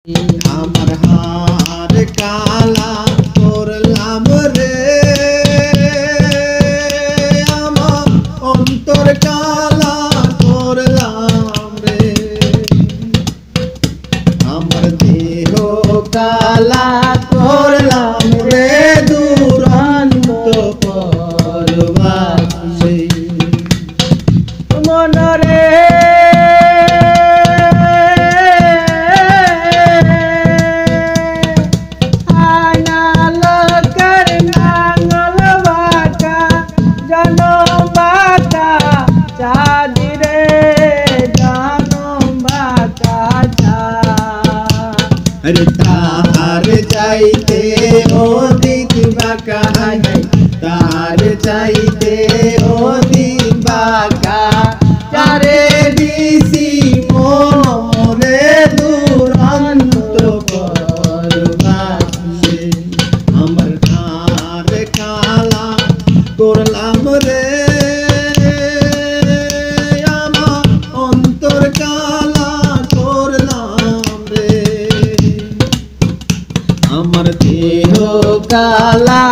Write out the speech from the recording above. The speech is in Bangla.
আমার হার কালা করলাম রে, আমার অন্তর কালা করলাম রে, আমার দেহ কালা করলাম রে, দুরন্ত পরবাসী মনরে तार चाहते ओदिक बाका तार चाहते ओदिक बाका तारे दिसी मन मोरे दुरন্ত পরবাসী আমার হার কালা করলাম রে, আমার অন্তর কালা করলাম রে, আমার দেহ কালা